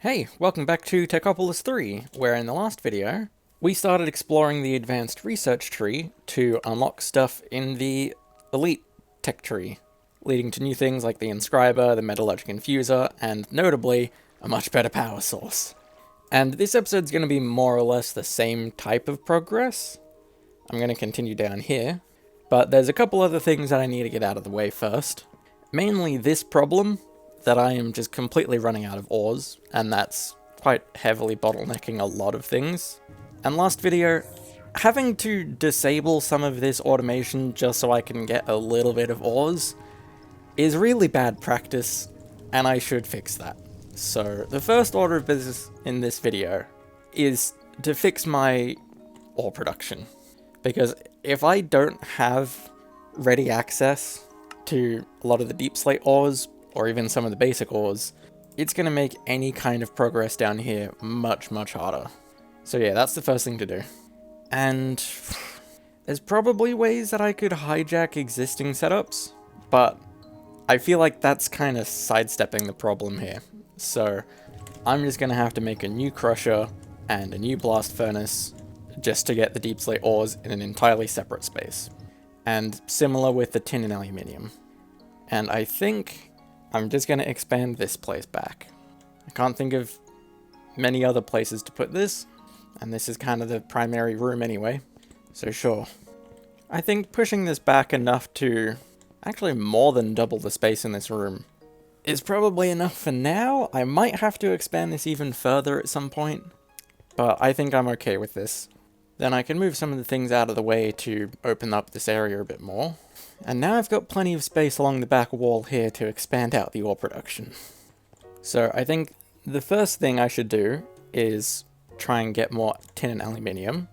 Hey, welcome back to Techopolis 3, where in the last video, we started exploring the advanced research tree to unlock stuff in the elite tech tree, leading to new things like the inscriber, the metallurgic infuser, and notably, a much better power source. And this episode's going to be more or less the same type of progress. I'm going to continue down here, but there's a couple other things that I need to get out of the way first. Mainly this problem, that I am just completely running out of ores, and that's quite heavily bottlenecking a lot of things. And last video, having to disable some of this automation just so I can get a little bit of ores is really bad practice, and I should fix that. So the first order of business in this video is to fix my ore production. Because if I don't have ready access to a lot of the deep slate ores, or even some of the basic ores, it's going to make any kind of progress down here much, much harder. So yeah, that's the first thing to do. And there's probably ways that I could hijack existing setups, but I feel like that's kind of sidestepping the problem here. So I'm just going to have to make a new crusher and a new blast furnace just to get the deep slate ores in an entirely separate space. And similar with the tin and aluminium. And I think I'm just going to expand this place back. I can't think of many other places to put this, and this is kind of the primary room anyway, so sure. I think pushing this back enough to actually more than double the space in this room is probably enough for now. I might have to expand this even further at some point, but I think I'm okay with this. Then I can move some of the things out of the way to open up this area a bit more. And now I've got plenty of space along the back wall here to expand out the ore production. So I think the first thing I should do is try and get more tin and aluminium.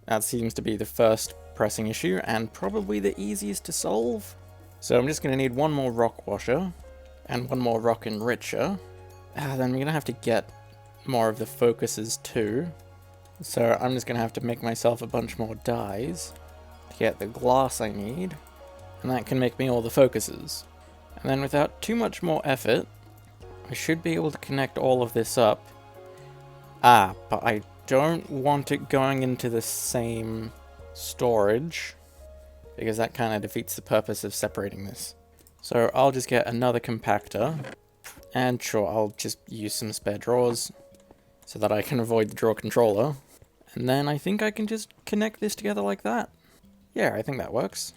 That seems to be the first pressing issue, and probably the easiest to solve. So I'm just going to need one more rock washer, and one more rock enricher. Then I'm going to have to get more of the focuses too. So I'm just going to have to make myself a bunch more dyes to get the glass I need. And that can make me all the focuses. And then without too much more effort, I should be able to connect all of this up. But I don't want it going into the same storage, because that kind of defeats the purpose of separating this. So I'll just get another compactor, and sure, I'll just use some spare drawers so that I can avoid the drawer controller. And then I think I can just connect this together like that. Yeah, I think that works.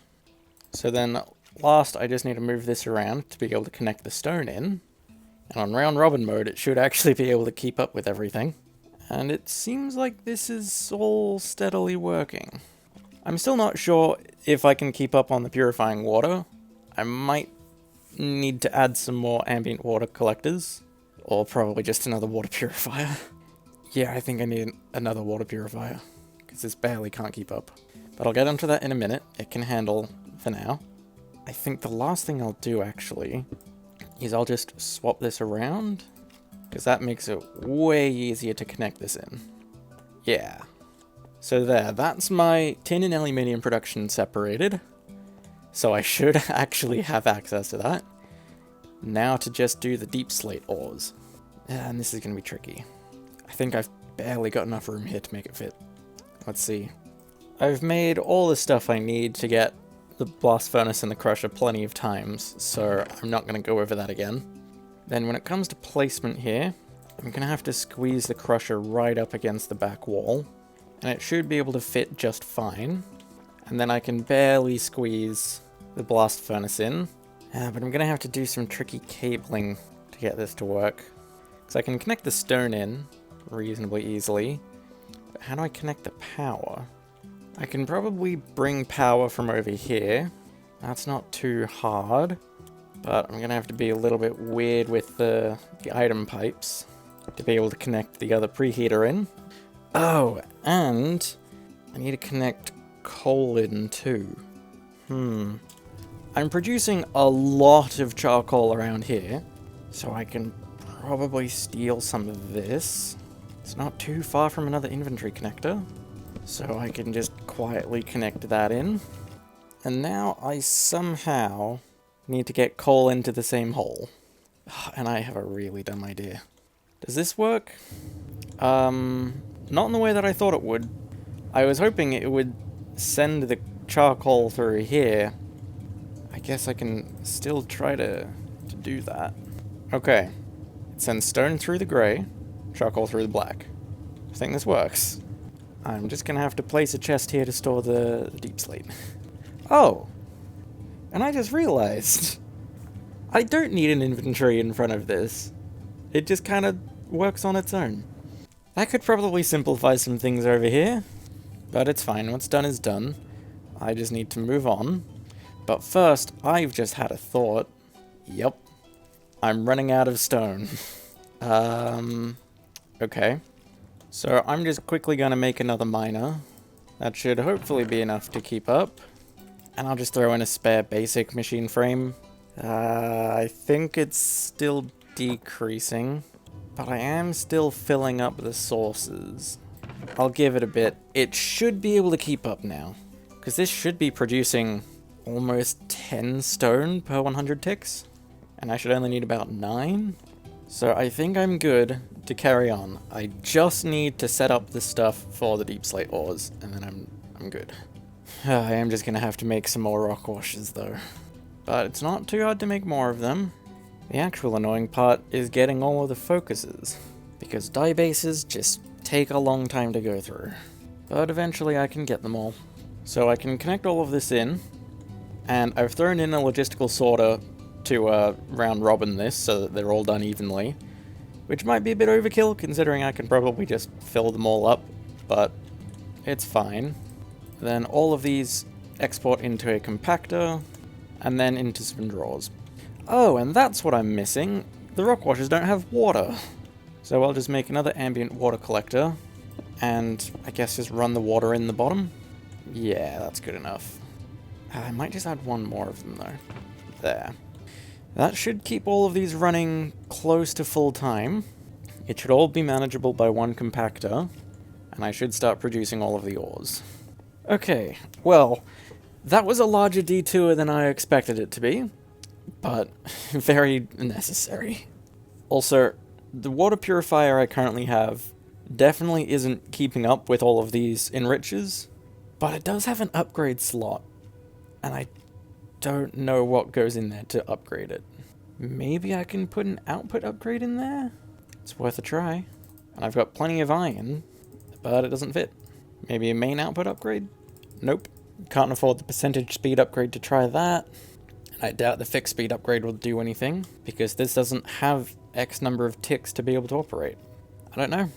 So then, last, I just need to move this around to be able to connect the stone in. And on round robin mode, it should actually be able to keep up with everything. And it seems like this is all steadily working. I'm still not sure if I can keep up on the purifying water. I might need to add some more ambient water collectors. Or probably just another water purifier. Yeah, I think I need another water purifier, because this barely can't keep up. But I'll get onto that in a minute. It can handle for now. I think the last thing I'll do, actually, is I'll just swap this around, because that makes it way easier to connect this in. Yeah. So there, that's my tin and aluminium production separated. So I should actually have access to that. Now to just do the deep slate ores. And this is going to be tricky. I think I've barely got enough room here to make it fit. Let's see. I've made all the stuff I need to get the blast furnace and the crusher plenty of times, so I'm not going to go over that again. Then when it comes to placement here, I'm going to have to squeeze the crusher right up against the back wall, and it should be able to fit just fine. And then I can barely squeeze the blast furnace in, but I'm going to have to do some tricky cabling to get this to work. Because I can connect the stone in reasonably easily, but how do I connect the power? I can probably bring power from over here. That's not too hard, but I'm gonna have to be a little bit weird with the item pipes to be able to connect the other preheater in. Oh, and I need to connect coal in too. I'm producing a lot of charcoal around here, so I can probably steal some of this. It's not too far from another inventory connector. So I can just quietly connect that in. And now I somehow need to get coal into the same hole. And I have a really dumb idea. Does this work? Not in the way that I thought it would. I was hoping it would send the charcoal through here. I guess I can still try to do that. Okay. It sends stone through the grey, charcoal through the black. I think this works. I'm just gonna have to place a chest here to store the deep slate. Oh! And I just realized I don't need an inventory in front of this. It just kind of works on its own. That could probably simplify some things over here, but it's fine. What's done is done. I just need to move on. But first, I've just had a thought. Yep. I'm running out of stone. Okay. So I'm just quickly gonna make another miner. That should hopefully be enough to keep up. And I'll just throw in a spare basic machine frame. I think it's still decreasing, but I am still filling up the sources. I'll give it a bit. It should be able to keep up now, because this should be producing almost 10 stone per 100 ticks, and I should only need about 9. So I think I'm good to carry on. I just need to set up the stuff for the deep slate ores, and then I'm good. I am just gonna have to make some more rock washes though. But it's not too hard to make more of them. The actual annoying part is getting all of the focuses, because dye bases just take a long time to go through. But eventually I can get them all. So I can connect all of this in, and I've thrown in a logistical sorter to round robin this so that they're all done evenly, which might be a bit overkill considering I can probably just fill them all up, but it's fine. Then all of these export into a compactor, and then into some drawers. Oh, and that's what I'm missing. The rock washers don't have water. So I'll just make another ambient water collector, and I guess just run the water in the bottom. Yeah, that's good enough. I might just add one more of them though. There. That should keep all of these running close to full time. It should all be manageable by one compactor, and I should start producing all of the ores. Okay, well, that was a larger detour than I expected it to be, but very necessary. Also, the water purifier I currently have definitely isn't keeping up with all of these enrichers, but it does have an upgrade slot, and I don't know what goes in there to upgrade it. Maybe I can put an output upgrade in there? It's worth a try. And I've got plenty of iron, but it doesn't fit. Maybe a main output upgrade? Nope. Can't afford the percentage speed upgrade to try that. And I doubt the fixed speed upgrade will do anything, because this doesn't have X number of ticks to be able to operate. I don't know.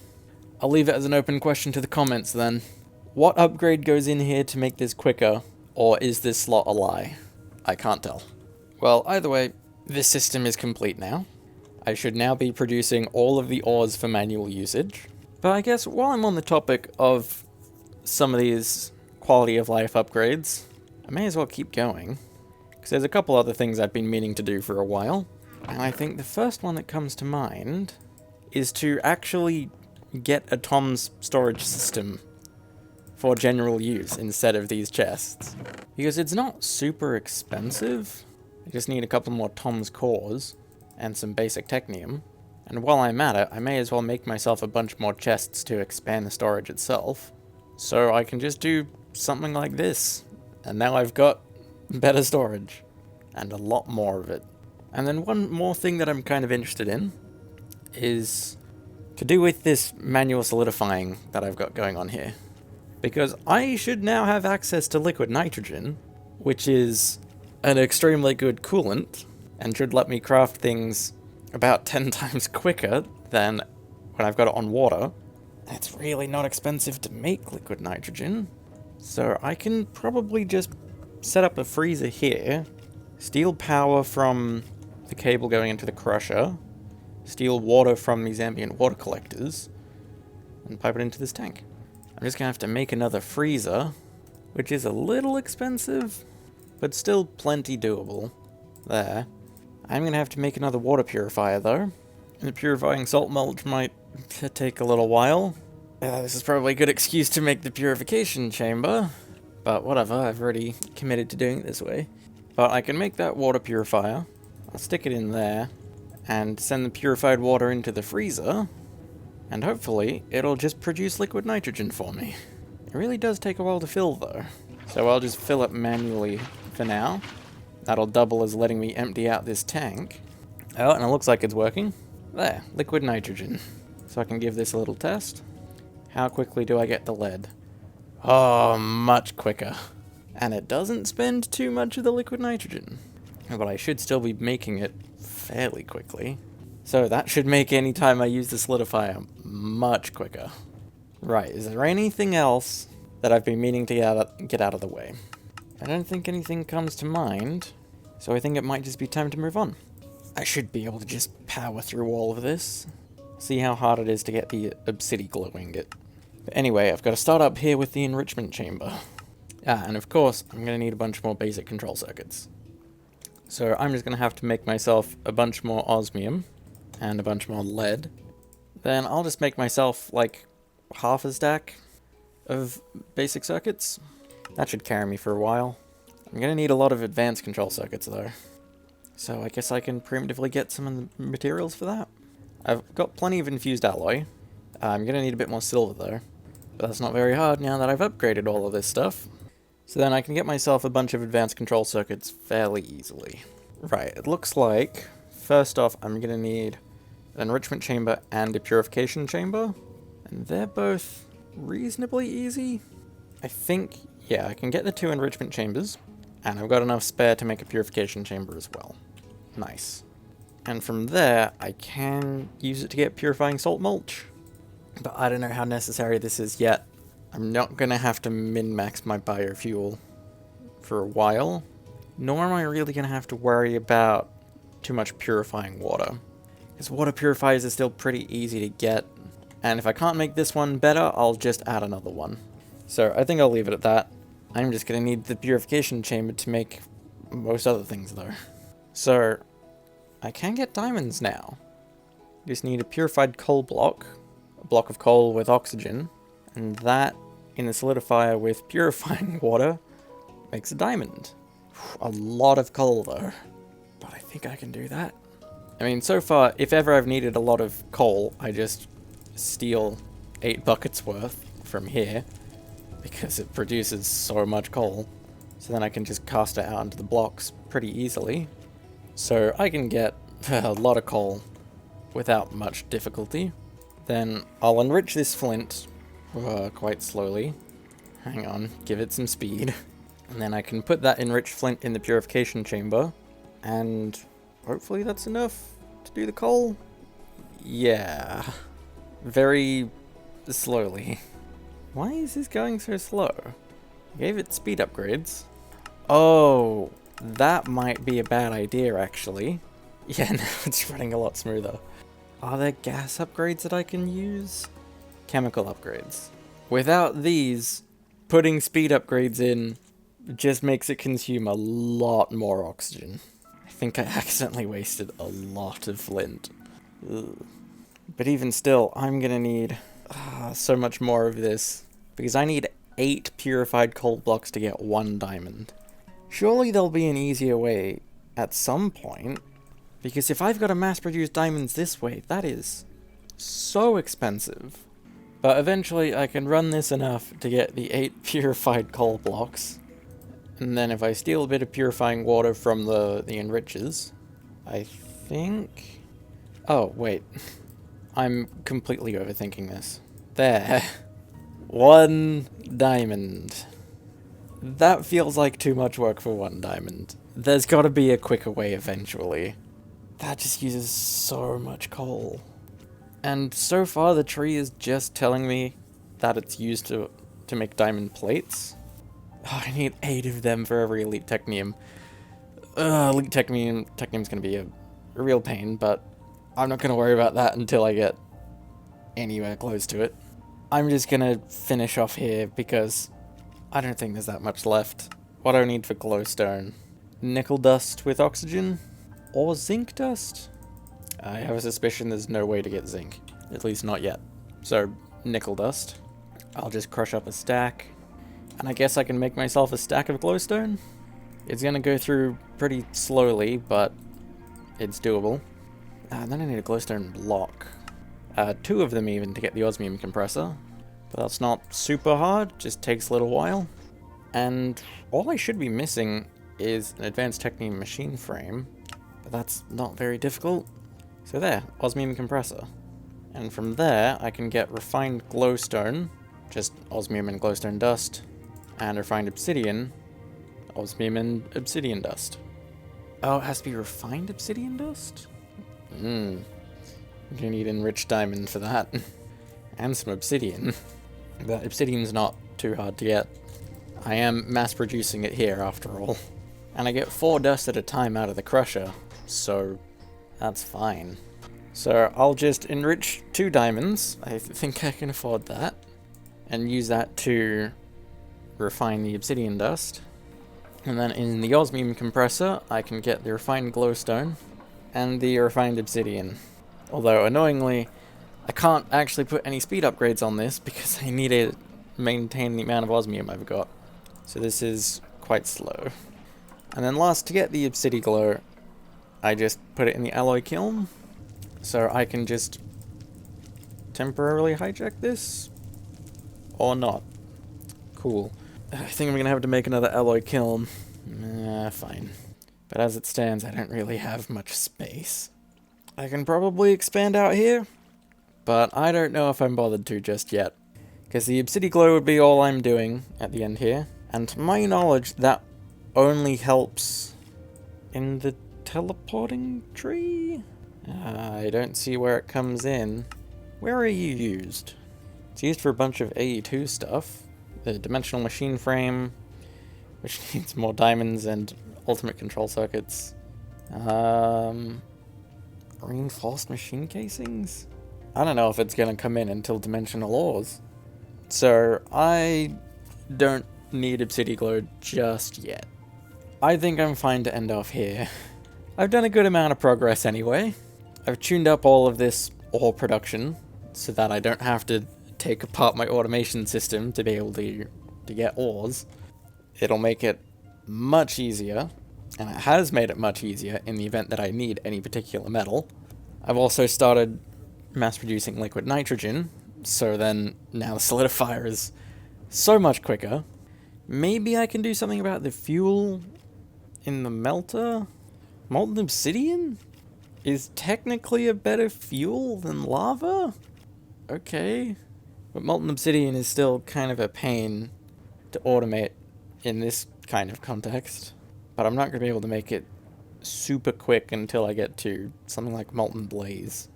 I'll leave it as an open question to the comments then. What upgrade goes in here to make this quicker, or is this slot a lie? I can't tell. Well, either way, this system is complete now. I should now be producing all of the ores for manual usage. But I guess while I'm on the topic of some of these quality of life upgrades, I may as well keep going, because there's a couple other things I've been meaning to do for a while. And I think the first one that comes to mind is to actually get a Tom's storage system for general use instead of these chests. Because it's not super expensive. I just need a couple more Tom's cores and some basic technium. And while I'm at it, I may as well make myself a bunch more chests to expand the storage itself. So I can just do something like this. And now I've got better storage. And a lot more of it. And then one more thing that I'm kind of interested in is to do with this manual solidifying that I've got going on here. Because I should now have access to liquid nitrogen, which is an extremely good coolant, and should let me craft things about 10 times quicker than when I've got it on water. And it's really not expensive to make liquid nitrogen, so I can probably just set up a freezer here, steal power from the cable going into the crusher, steal water from these ambient water collectors, and pipe it into this tank. I'm just gonna have to make another freezer, which is a little expensive, but still plenty doable. There. I'm gonna have to make another water purifier though. The purifying salt mulch might take a little while. This is probably a good excuse to make the purification chamber, but whatever, I've already committed to doing it this way. But I can make that water purifier, I'll stick it in there, and send the purified water into the freezer, And hopefully, it'll just produce liquid nitrogen for me. It really does take a while to fill, though. So I'll just fill it manually for now. That'll double as letting me empty out this tank. Oh, and it looks like it's working. There, liquid nitrogen. So I can give this a little test. How quickly do I get the lead? Oh, much quicker. And it doesn't spend too much of the liquid nitrogen. But I should still be making it fairly quickly. So that should make any time I use the solidifier much quicker. Right, is there anything else that I've been meaning to get out of the way? I don't think anything comes to mind, so I think it might just be time to move on. I should be able to just power through all of this. See how hard it is to get the obsidian glow ingot. But anyway, I've got to start up here with the enrichment chamber. And of course, I'm going to need a bunch more basic control circuits. So I'm just going to have to make myself a bunch more osmium and a bunch more lead. Then I'll just make myself, like, half a stack of basic circuits. That should carry me for a while. I'm going to need a lot of advanced control circuits, though. So I guess I can primitively get some of the materials for that. I've got plenty of infused alloy. I'm going to need a bit more silver, though. But that's not very hard now that I've upgraded all of this stuff. So then I can get myself a bunch of advanced control circuits fairly easily. Right, it looks like, first off, I'm going to need an enrichment chamber and a purification chamber. And they're both reasonably easy. I think, yeah, I can get the 2 enrichment chambers. And I've got enough spare to make a purification chamber as well. Nice. And from there, I can use it to get purifying salt mulch. But I don't know how necessary this is yet. I'm not going to have to min-max my biofuel for a while. Nor am I really going to have to worry about too much purifying water. Because water purifiers are still pretty easy to get. And if I can't make this one better, I'll just add another one. So I think I'll leave it at that. I'm just going to need the purification chamber to make most other things, though. So I can get diamonds now. Just need a purified coal block. A block of coal with oxygen. And that, in the solidifier with purifying water, makes a diamond. A lot of coal, though. But I think I can do that. I mean, so far, if ever I've needed a lot of coal, I just steal 8 buckets worth from here. Because it produces so much coal. So then I can just cast it out into the blocks pretty easily. So I can get a lot of coal without much difficulty. Then I'll enrich this flint quite slowly. Hang on, give it some speed. And then I can put that enriched flint in the purification chamber. And hopefully that's enough to do the coal. Yeah. Very slowly. Why is this going so slow? I gave it speed upgrades. Oh, that might be a bad idea, actually. Yeah, now it's running a lot smoother. Are there gas upgrades that I can use? Chemical upgrades. Without these, putting speed upgrades in just makes it consume a lot more oxygen. I think I accidentally wasted a lot of flint. Ugh. But even still, I'm gonna need so much more of this. Because I need 8 purified coal blocks to get 1 diamond. Surely there'll be an easier way at some point. Because if I've got to mass-produce diamonds this way, that is so expensive. But eventually I can run this enough to get the 8 purified coal blocks. And then if I steal a bit of purifying water from the enrichers, I think... Oh, wait. I'm completely overthinking this. There. 1 diamond. That feels like too much work for 1 diamond. There's gotta be a quicker way eventually. That just uses so much coal. And so far the tree is just telling me that it's used to make diamond plates. Oh, I need 8 of them for every elite technium. Elite technium's gonna be a real pain, but I'm not gonna worry about that until I get anywhere close to it. I'm just gonna finish off here because I don't think there's that much left. What do I need for glowstone? Nickel dust with oxygen? Or zinc dust? I have a suspicion there's no way to get zinc. At least not yet. So, nickel dust. I'll just crush up a stack. And I guess I can make myself a stack of glowstone? It's gonna go through pretty slowly, but it's doable. And then I need a glowstone block. 2 of them even to get the osmium compressor. But that's not super hard, just takes a little while. And all I should be missing is an advanced technique machine frame, but that's not very difficult. So there, osmium compressor. And from there, I can get refined glowstone, just osmium and glowstone dust, and refined obsidian, osmium and obsidian dust. Oh, it has to be refined obsidian dust? I'm gonna need enriched diamond for that. And some obsidian. But obsidian's not too hard to get. I am mass producing it here after all. And I get 4 dust at a time out of the crusher, so that's fine. So I'll just enrich 2 diamonds, I think I can afford that, and use that to refine the obsidian dust. And then in the osmium compressor, I can get the refined glowstone and the refined obsidian. Although, annoyingly, I can't actually put any speed upgrades on this because I need to maintain the amount of osmium I've got. So this is quite slow. And then last, to get the obsidian glow, I just put it in the alloy kiln. So I can just temporarily hijack this? Or not. Cool. I think I'm gonna have to make another alloy kiln. Fine. But as it stands, I don't really have much space. I can probably expand out here, but I don't know if I'm bothered to just yet. Because the obsidian glow would be all I'm doing at the end here. And to my knowledge, that only helps in the teleporting tree? I don't see where it comes in. Where are you used? It's used for a bunch of AE2 stuff. The dimensional machine frame, which needs more diamonds and ultimate control circuits. Reinforced machine casings? I don't know if it's gonna come in until dimensional ores. So I don't need obsidian glow just yet. I think I'm fine to end off here. I've done a good amount of progress anyway. I've tuned up all of this ore production so that I don't have to take apart my automation system to be able to get ores. It'll make it much easier, and it has made it much easier in the event that I need any particular metal. I've also started mass producing liquid nitrogen, so then now the solidifier is so much quicker. Maybe I can do something about the fuel in the melter? Molten obsidian is technically a better fuel than lava? Okay. But molten obsidian is still kind of a pain to automate in this kind of context. But I'm not going to be able to make it super quick until I get to something like molten blaze.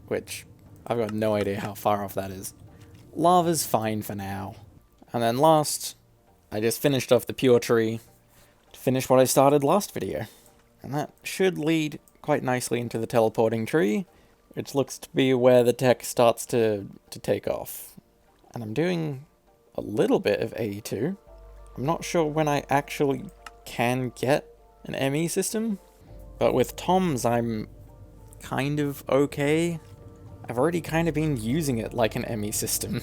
Which, I've got no idea how far off that is. Lava's fine for now. And then last, I just finished off the pure tree to finish what I started last video. And that should lead quite nicely into the teleporting tree, which looks to be where the tech starts to take off. And I'm doing a little bit of AE2. I'm not sure when I actually can get an ME system, but with Tom's I'm kind of okay. I've already kind of been using it like an ME system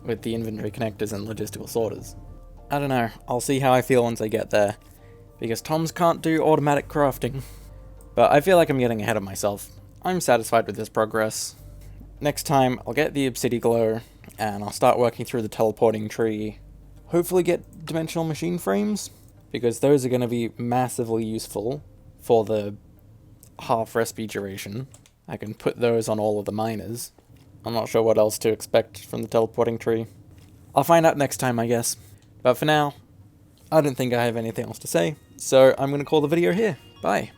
with the inventory connectors and logistical sorters. I don't know, I'll see how I feel once I get there, because Tom's can't do automatic crafting. But I feel like I'm getting ahead of myself. I'm satisfied with this progress. Next time, I'll get the obsidian glow, and I'll start working through the teleporting tree. Hopefully get dimensional machine frames, because those are going to be massively useful for the half recipe duration. I can put those on all of the miners. I'm not sure what else to expect from the teleporting tree. I'll find out next time, I guess. But for now, I don't think I have anything else to say, so I'm going to call the video here. Bye.